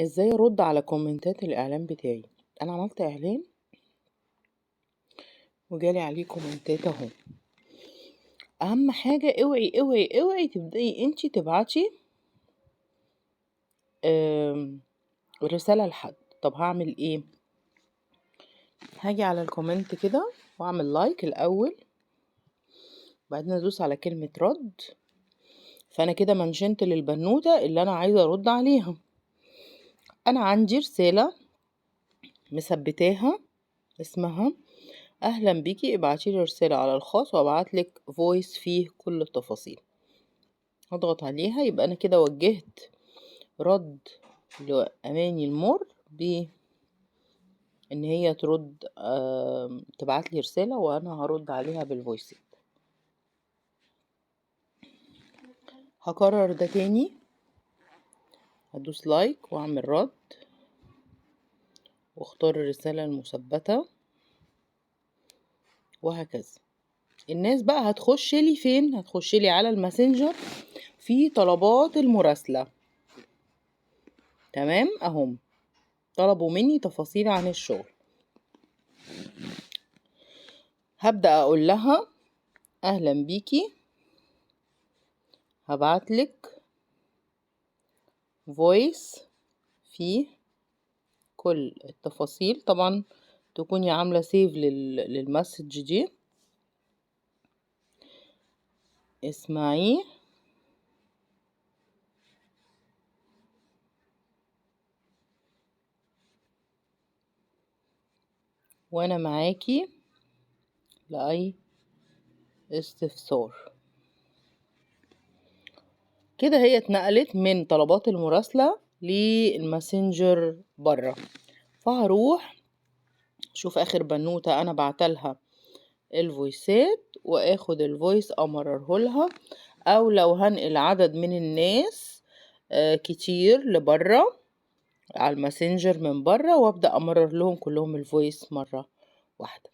ازاي ارد على كومنتات الاعلان بتاعي؟ انا عملت اعلان وجالي عليه كومنتات اهو. اهم حاجة اوعي اوعي اوعي تبدأي انتي تبعتي رسالة لحد. طب هعمل ايه؟ هاجي على الكومنت كده واعمل لايك الاول، بعدين ادوس على كلمة رد. فانا كده منشنت للبنوتة اللي انا عايزة ارد عليها. انا عندي رسالة مثبتاها اسمها اهلا بيكي، ابعتيلي رسالة على الخاص وابعتلك فويس فيه كل التفاصيل. هضغط عليها، يبقى انا كده وجهت رد لأماني المر بان هي ترد، تبعتلي رسالة وانا هرد عليها بالفويس. هكرر ده تاني، هدوس لايك واعمل رد واختار الرسالة المثبتة وهكذا. الناس بقى هتخش لي فين؟ هتخش لي على الماسنجر في طلبات المراسلة. تمام، اهم طلبوا مني تفاصيل عن الشغل. هبدأ اقول لها اهلا بيكي، هبعتلك فويس فيه كل التفاصيل. طبعا تكوني عاملة سيف للمسج دي، اسمعيه وانا معاكي لأي استفسار. كده هي اتنقلت من طلبات المراسلة للماسنجر برا. فهروح شوف اخر بنوتة انا بعتلها الفويسات واخد الفويس امرره لها، او لو هنقل عدد من الناس كتير لبرا على الماسنجر من برا وابدأ امرر لهم كلهم الفويس مرة واحدة.